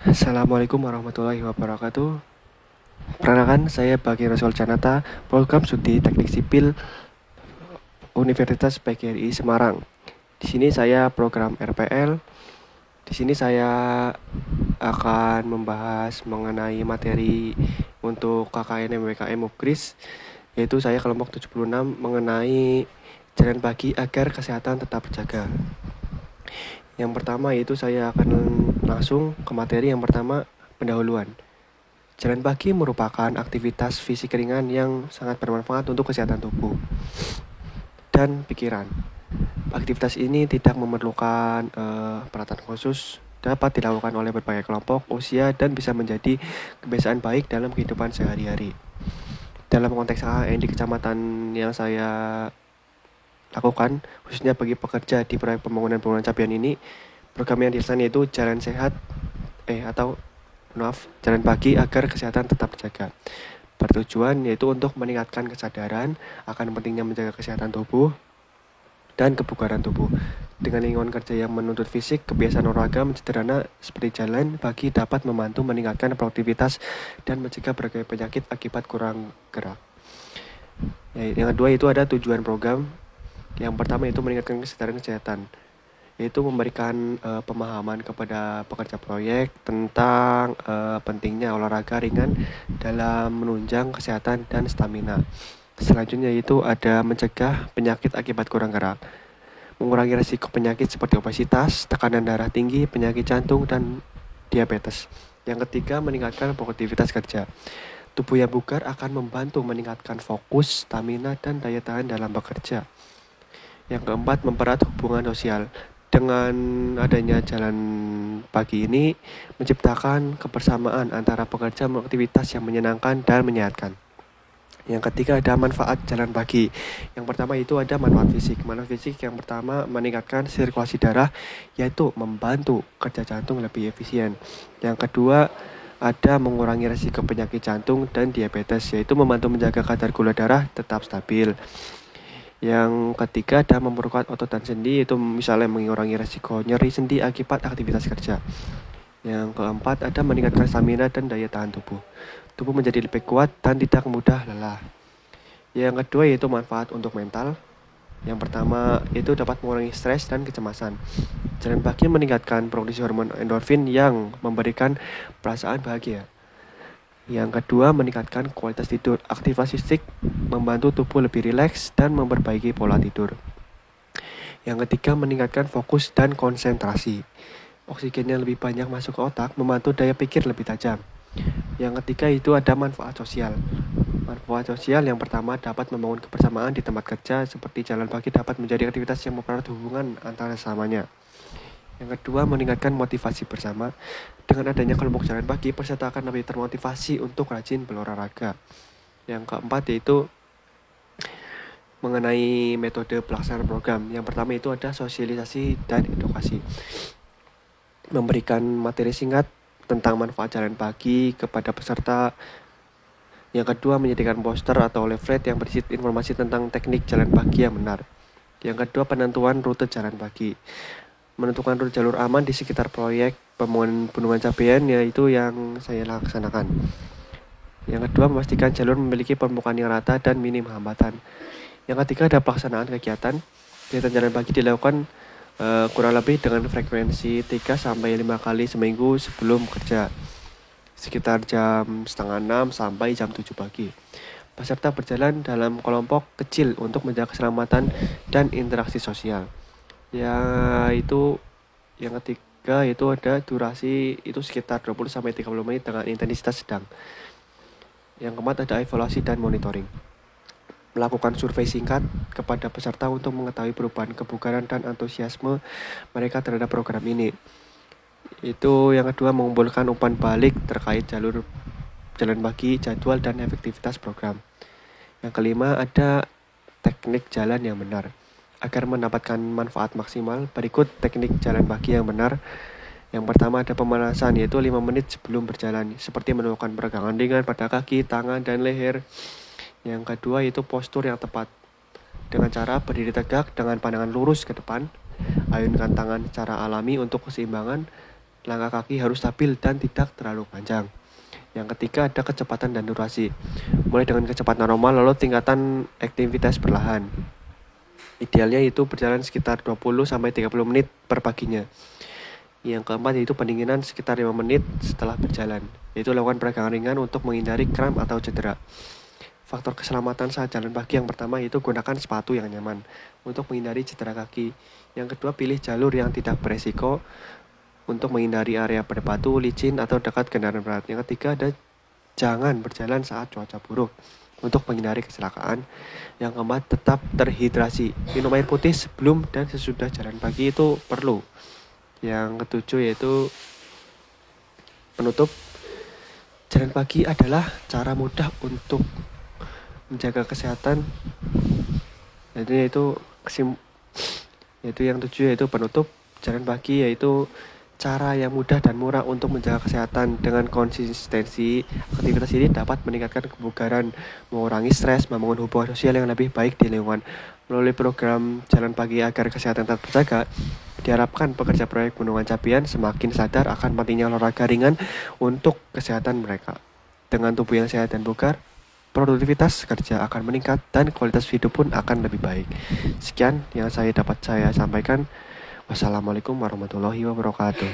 Assalamualaikum warahmatullahi wabarakatuh. Perkenalkan, saya Bagi Rasul Janata, program studi Teknik Sipil Universitas PGRI Semarang. Di sini saya program RPL. Di sini saya akan membahas mengenai materi untuk KKN MWKM Upgris, yaitu saya kelompok 76 mengenai jalan pagi agar kesehatan tetap terjaga. Yang pertama yaitu saya akan langsung ke materi yang pertama, pendahuluan. Jalan pagi merupakan aktivitas fisik ringan yang sangat bermanfaat untuk kesehatan tubuh dan pikiran. Aktivitas ini tidak memerlukan peralatan khusus, dapat dilakukan oleh berbagai kelompok usia dan bisa menjadi kebiasaan baik dalam kehidupan sehari-hari. Dalam konteks KKN di kecamatan yang saya lakukan, khususnya bagi pekerja di proyek pembangunan cabean ini, program yang dilaksanakan yaitu jalan pagi agar kesehatan tetap terjaga. Bertujuan yaitu untuk meningkatkan kesadaran akan pentingnya menjaga kesehatan tubuh dan kebugaran tubuh. Dengan lingkungan kerja yang menuntut fisik, kebiasaan olahraga sederhana seperti jalan pagi dapat membantu meningkatkan produktivitas dan mencegah berbagai penyakit akibat kurang gerak. Yang kedua itu ada tujuan program. Yang pertama itu meningkatkan kesadaran kesehatan, yaitu memberikan pemahaman kepada pekerja proyek tentang pentingnya olahraga ringan dalam menunjang kesehatan dan stamina. Selanjutnya itu ada mencegah penyakit akibat kurang gerak, mengurangi risiko penyakit seperti obesitas, tekanan darah tinggi, penyakit jantung, dan diabetes. Yang ketiga, meningkatkan produktivitas kerja. Tubuh yang bugar akan membantu meningkatkan fokus, stamina, dan daya tahan dalam bekerja. Yang keempat, mempererat hubungan sosial. Dengan adanya jalan pagi ini, menciptakan kebersamaan antara pekerja melakukan aktivitas yang menyenangkan dan menyehatkan. Yang ketiga, ada manfaat jalan pagi. Yang pertama itu ada manfaat fisik. Manfaat fisik yang pertama, meningkatkan sirkulasi darah, yaitu membantu kerja jantung lebih efisien. Yang kedua, ada mengurangi risiko penyakit jantung dan diabetes, yaitu membantu menjaga kadar gula darah tetap stabil. Yang ketiga ada memperkuat otot dan sendi, itu misalnya mengurangi resiko nyeri sendi akibat aktivitas kerja. Yang keempat ada meningkatkan stamina dan daya tahan tubuh. Tubuh menjadi lebih kuat dan tidak mudah lelah. Yang kedua yaitu manfaat untuk mental. Yang pertama itu dapat mengurangi stres dan kecemasan. Jalan pagi meningkatkan produksi hormon endorfin yang memberikan perasaan bahagia. Yang kedua, meningkatkan kualitas tidur. Aktivitas fisik membantu tubuh lebih rileks dan memperbaiki pola tidur. Yang ketiga, meningkatkan fokus dan konsentrasi. Oksigen yang lebih banyak masuk ke otak membantu daya pikir lebih tajam. Yang ketiga itu ada manfaat sosial. Manfaat sosial yang pertama dapat membangun kebersamaan di tempat kerja, seperti jalan pagi dapat menjadi aktivitas yang mempererat hubungan antara sesamanya. Yang kedua, meningkatkan motivasi bersama. Dengan adanya kelompok jalan pagi, peserta akan lebih termotivasi untuk rajin berolahraga. Yang keempat yaitu mengenai metode pelaksanaan program. Yang pertama itu ada sosialisasi dan edukasi. Memberikan materi singkat tentang manfaat jalan pagi kepada peserta. Yang kedua, menyediakan poster atau leaflet yang berisi informasi tentang teknik jalan pagi yang benar. Yang kedua, penentuan rute jalan pagi. Menentukan rute jalur aman di sekitar proyek pembangunan bendungan cabean, yaitu yang saya laksanakan. Yang kedua, memastikan jalur memiliki permukaan yang rata dan minim hambatan. Yang ketiga, ada pelaksanaan kegiatan. Kegiatan jalan pagi dilakukan kurang lebih dengan frekuensi 3-5 kali seminggu sebelum kerja, sekitar jam 5:30 sampai jam 7 pagi. Peserta berjalan dalam kelompok kecil untuk menjaga keselamatan dan interaksi sosial. Yaitu yang ketiga itu ada durasi itu sekitar 20-30 menit dengan intensitas sedang. Yang keempat ada evaluasi dan monitoring. Melakukan survei singkat kepada peserta untuk mengetahui perubahan kebugaran dan antusiasme mereka terhadap program ini. Itu yang kedua, mengumpulkan umpan balik terkait jalur jalan pagi, jadwal, dan efektivitas program. Yang kelima ada teknik jalan yang benar. Agar mendapatkan manfaat maksimal, berikut teknik jalan pagi yang benar. Yang pertama ada pemanasan, yaitu 5 menit sebelum berjalan, seperti melakukan peregangan ringan pada kaki, tangan, dan leher. Yang kedua itu postur yang tepat, dengan cara berdiri tegak dengan pandangan lurus ke depan. Ayunkan tangan secara alami untuk keseimbangan. langkah kaki harus stabil dan tidak terlalu panjang. Yang ketiga ada kecepatan dan durasi. Mulai dengan kecepatan normal lalu tingkatan aktivitas perlahan. Idealnya itu berjalan sekitar 20-30 menit per paginya. Yang keempat yaitu pendinginan sekitar 5 menit setelah berjalan. Yaitu lakukan peregangan ringan untuk menghindari kram atau cedera. Faktor keselamatan saat jalan pagi yang pertama yaitu gunakan sepatu yang nyaman untuk menghindari cedera kaki. Yang kedua, pilih jalur yang tidak beresiko untuk menghindari area berbatu, licin, atau dekat kendaraan berat. Yang ketiga ada jangan berjalan saat cuaca buruk untuk menghindari kecelakaan. Yang keempat, tetap terhidrasi. Minum air putih sebelum dan sesudah jalan pagi itu perlu. Yang ketujuh yaitu penutup. Jalan pagi adalah cara mudah untuk menjaga kesehatan. Yaitu yang tujuh yaitu penutup. Jalan pagi yaitu cara yang mudah dan murah untuk menjaga kesehatan. Dengan konsistensi, aktivitas ini dapat meningkatkan kebugaran, mengurangi stres, membangun hubungan sosial yang lebih baik di lingkungan. Melalui program Jalan Pagi Agar Kesehatan Tetap Terjaga, diharapkan pekerja proyek Bendungan Capian semakin sadar akan pentingnya olahraga ringan untuk kesehatan mereka. Dengan tubuh yang sehat dan bugar, produktivitas kerja akan meningkat dan kualitas hidup pun akan lebih baik. Sekian yang dapat saya sampaikan. Wassalamualaikum warahmatullahi wabarakatuh.